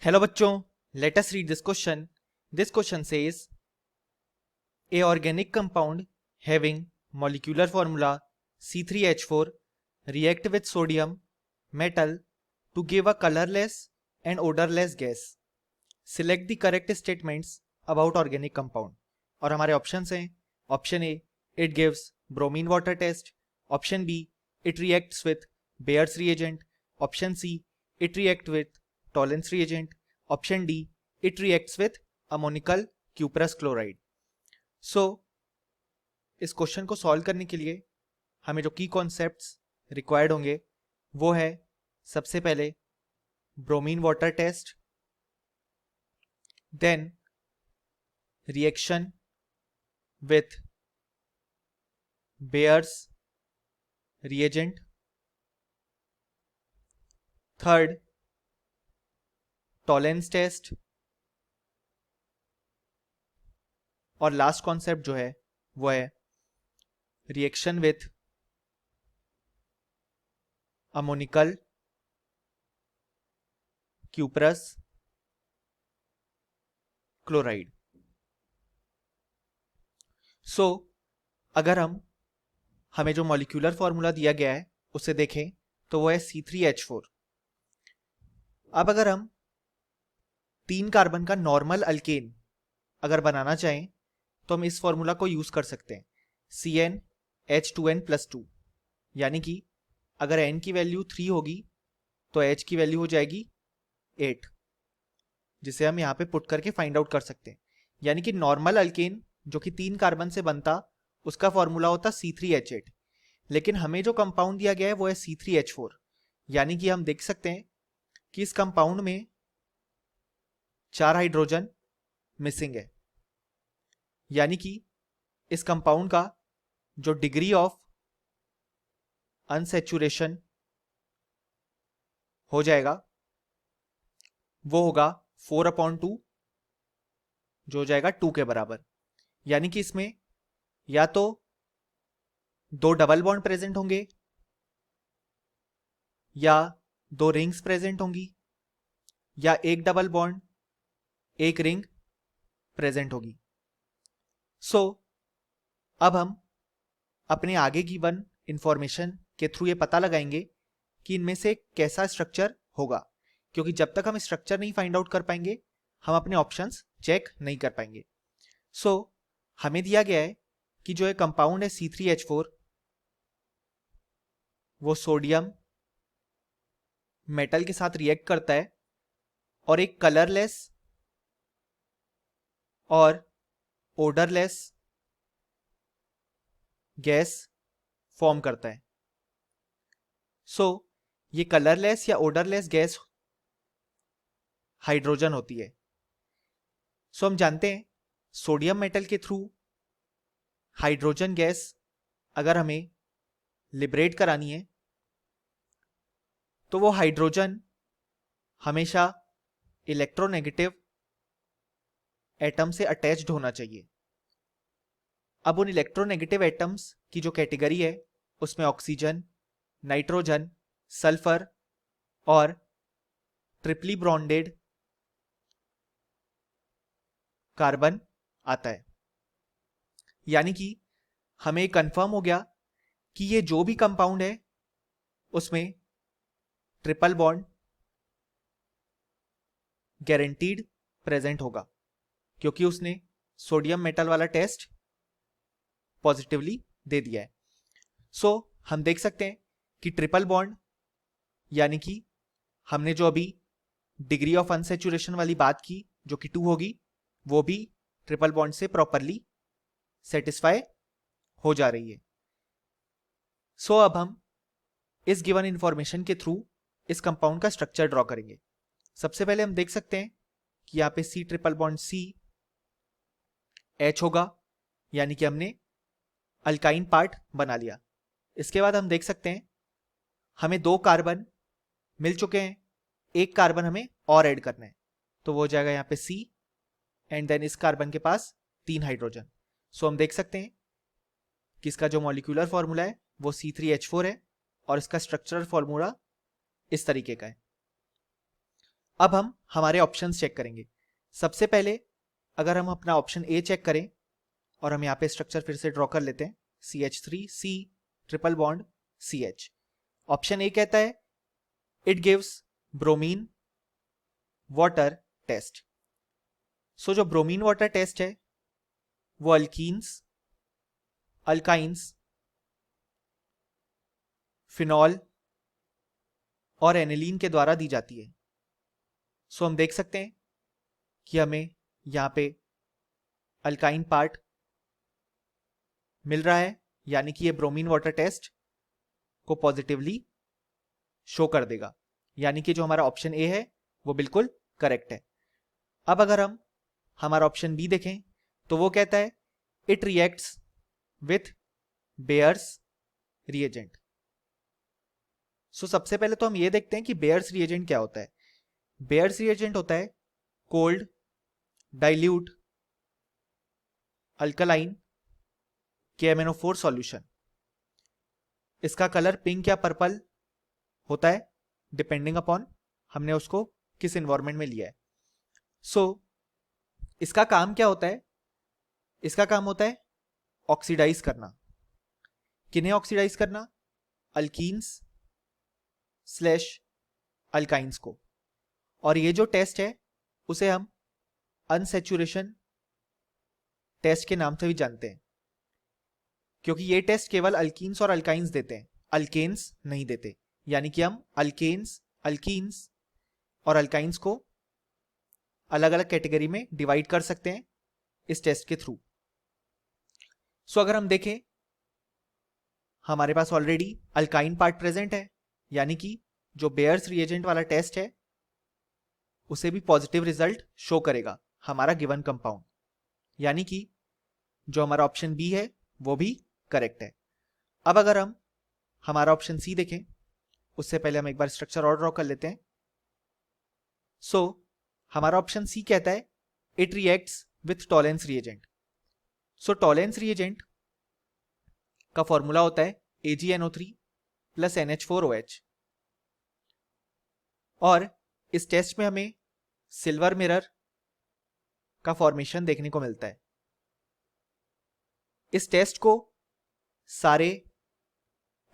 Hello बच्चों, let us read this question. This question says A organic compound having molecular formula C3H4 react with sodium metal to give a colorless and odorless gas. Select the correct statements about organic compound. और हमारे options हैं. Option A, it gives bromine water test. Option B, it reacts with Baeyer's reagent. Option C, it react with Tollens reagent. Option D, it reacts with ammoniacal cuprous chloride. So इस question को solve करने के लिए हमें जो की concepts required होंगे वो है, सबसे पहले bromine water test, then reaction with Bayer's reagent, third Tollens test, और लास्ट कॉन्सेप्ट जो है वो है reaction with ammoniacal cuprous chloride. So अगर हमें जो मॉलिक्यूलर फॉर्मूला दिया गया है उसे देखें तो वो है C3H4. अब अगर हम 3 कार्बन का नॉर्मल अल्केन अगर बनाना चाहें तो हम इस फॉर्मूला को यूज कर सकते हैं, CnH2n+2. यानी कि अगर n की वैल्यू 3 होगी तो h की वैल्यू हो जाएगी 8, जिसे हम यहाँ पे पुट करके फाइंड आउट कर सकते हैं. यानी कि नॉर्मल अल्केन जो कि 3 कार्बन से बनता उसका फॉर्मूला होता C3H8, लेकिन हमें जो कंपाउंड दिया गया है वो है C3H4. यानी कि हम देख सकते हैं कि इस कंपाउंड में 4 हाइड्रोजन मिसिंग है. यानी कि इस कंपाउंड का जो डिग्री ऑफ अनसैचुरेशन हो जाएगा वो होगा 4/2, जो हो जाएगा 2 के बराबर. यानी कि इसमें या तो 2 डबल बॉन्ड प्रेजेंट होंगे या 2 रिंग्स प्रेजेंट होंगी या 1 डबल बॉन्ड 1 रिंग प्रेजेंट होगी. सो अब हम अपने आगे की वन इंफॉर्मेशन के थ्रू ये पता लगाएंगे कि इनमें से कैसा स्ट्रक्चर होगा, क्योंकि जब तक हम स्ट्रक्चर नहीं फाइंड आउट कर पाएंगे हम अपने ऑप्शंस चेक नहीं कर पाएंगे. सो हमें दिया गया है कि जो एक कंपाउंड है C3H4 वो सोडियम मेटल के साथ रिएक्ट करता है और एक कलरलेस और ओडरलेस गैस फॉर्म करता है. सो ये कलरलेस या ओडरलेस गैस हाइड्रोजन होती है. सो हम जानते हैं सोडियम मेटल के थ्रू हाइड्रोजन गैस अगर हमें लिबरेट करानी है तो वो हाइड्रोजन हमेशा इलेक्ट्रोनेगेटिव एटम से अटैच्ड होना चाहिए. अब उन इलेक्ट्रोनेगेटिव एटम्स की जो कैटेगरी है उसमें ऑक्सीजन, नाइट्रोजन, सल्फर और ट्रिपली बॉन्डेड कार्बन आता है. यानी कि हमें कंफर्म हो गया कि ये जो भी कंपाउंड है उसमें ट्रिपल बॉन्ड गारंटीड प्रेजेंट होगा, क्योंकि उसने सोडियम मेटल वाला टेस्ट पॉजिटिवली दे दिया है. सो हम देख सकते हैं कि ट्रिपल बॉन्ड यानी कि हमने जो अभी डिग्री ऑफ अनसैचुरेशन वाली बात की जो कि 2 होगी वो भी ट्रिपल बॉन्ड से प्रॉपरली सेटिस्फाई हो जा रही है. सो अब हम इस गिवन इंफॉर्मेशन के थ्रू इस कंपाउंड का स्ट्रक्चर ड्रॉ करेंगे. सबसे पहले हम देख सकते हैं कि यहाँ पे C ट्रिपल बॉन्ड CH होगा, यानी कि हमने अल्काइन पार्ट बना लिया. इसके बाद हम देख सकते हैं हमें 2 कार्बन मिल चुके हैं, 1 कार्बन हमें और ऐड करना है, तो वो हो जाएगा यहाँ पे C एंड देन इस कार्बन के पास 3 हाइड्रोजन. सो हम देख सकते हैं कि इसका जो मॉलिक्यूलर फॉर्मूला है वो C3H4 है और इसका स्ट्रक्चरल फॉर्मूला इस तरीके का है. अब हम हमारे ऑप्शंस चेक करेंगे। सबसे पहले अगर हम अपना ऑप्शन ए चेक करें और हम यहाँ पे स्ट्रक्चर फिर से ड्रॉ कर लेते हैं, CH3C triple bond CH। Option A कहता है it gives bromine water test. So जो ब्रोमीन वाटर टेस्ट है वो अल्कीन्स, अल्काइंस, फिनॉल और एनिलीन के द्वारा दी जाती है। सो हम देख सकते हैं कि हमें यहाँ पे अल्काइन पार्ट मिल रहा है, यानी कि ये ब्रोमीन वाटर टेस्ट को पॉजिटिवली शो कर देगा, यानी कि जो हमारा ऑप्शन ए है वो बिल्कुल करेक्ट है। अब अगर हम हमारा ऑप्शन बी देखें तो वो कहता है it reacts with Baeyer's reagent. So सबसे पहले तो हम ये देखते हैं कि बेयर्स रिएजेंट क्या होता है। बेयर्स रिएजेंट होता है cold dilute alkaline KMnO4 solution. इसका कलर पिंक या पर्पल होता है डिपेंडिंग अपॉन हमने उसको किस एनवायरनमेंट में लिया है। सो इसका काम क्या होता है? इसका काम होता है ऑक्सीडाइज करना। किन्हें ऑक्सीडाइज करना? अल्कीन्स स्लैश अल्काइंस को। और ये जो टेस्ट है उसे हम अनसैचुरेशन टेस्ट के नाम से भी जानते हैं, क्योंकि ये टेस्ट केवल अल्कीन्स और अल्काइंस देते हैं, अल्केन्स नहीं देते। यानी कि हम अल्केन्स, अल्कीन्स और अल्काइंस को अलग अलग कैटेगरी में डिवाइड कर सकते हैं इस टेस्ट के थ्रू। सो अगर हम देखें हमारे पास ऑलरेडी अल्काइन पार्ट प्रेजेंट है, यानी कि जो बेयर्स रिएजेंट वाला टेस्ट है उसे भी पॉजिटिव रिजल्ट शो करेगा हमारा गिवन कंपाउंड, यानी कि जो हमारा ऑप्शन बी है वो भी करेक्ट है। अब अगर हम हमारा ऑप्शन सी देखें, उससे पहले हम एक बार स्ट्रक्चर और ड्रॉ कर लेते हैं। सो हमारा ऑप्शन सी कहता है it reacts with Tollens reagent. So Tollens reagent का फॉर्मूला होता है AgNO3 प्लस NH4OH। और इस टेस्ट में हमें सिल्वर मिरर का फॉर्मेशन देखने को मिलता है। इस टेस्ट को सारे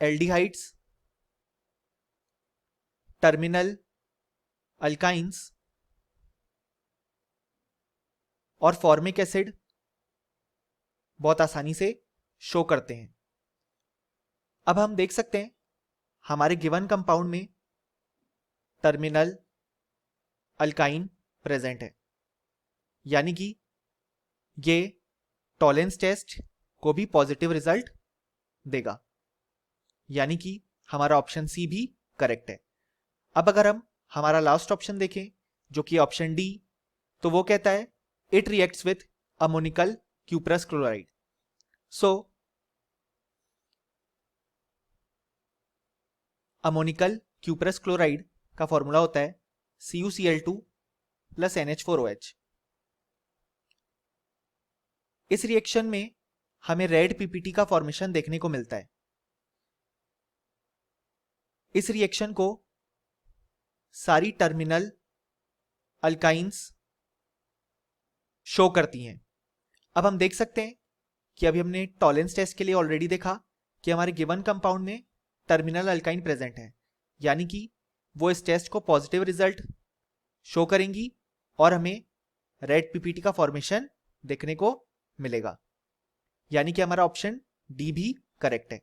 एल्डिहाइड्स, टर्मिनल अल्काइंस और फॉर्मिक एसिड बहुत आसानी से शो करते हैं। अब हम देख सकते हैं हमारे गिवन कंपाउंड में टर्मिनल अल्काइन प्रेजेंट है, यानी कि ये टॉलेंस टेस्ट को भी पॉजिटिव रिजल्ट देगा, यानी कि हमारा ऑप्शन सी भी करेक्ट है। अब अगर हम हमारा लास्ट ऑप्शन देखें जो कि ऑप्शन डी, तो वो कहता है it reacts with ammoniacal cuprous chloride. So ammoniacal cuprous chloride का फॉर्मूला होता है CuCl2 प्लस NH4OH। इस रिएक्शन में हमें रेड PPT का फॉर्मेशन देखने को मिलता है। इस रिएक्शन को सारी टर्मिनल अल्काइंस शो करती हैं। अब हम देख सकते हैं कि अभी हमने टॉलेंस टेस्ट के लिए ऑलरेडी देखा कि हमारे गिवन कंपाउंड में टर्मिनल अल्काइन प्रेजेंट है, यानी कि वो इस टेस्ट को पॉजिटिव रिजल्ट शो करेंगी और हमें रेड PPT का फॉर्मेशन देखने को मिलेगा, यानी कि हमारा ऑप्शन डी भी करेक्ट है।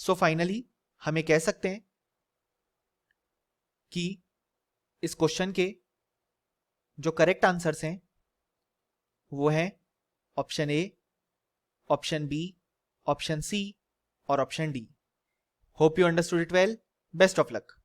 सो फाइनली हमें कह सकते हैं कि इस क्वेश्चन के जो करेक्ट आंसर्स हैं वो हैं option A, option B, option C और option D. Hope you understood it well. Best of luck.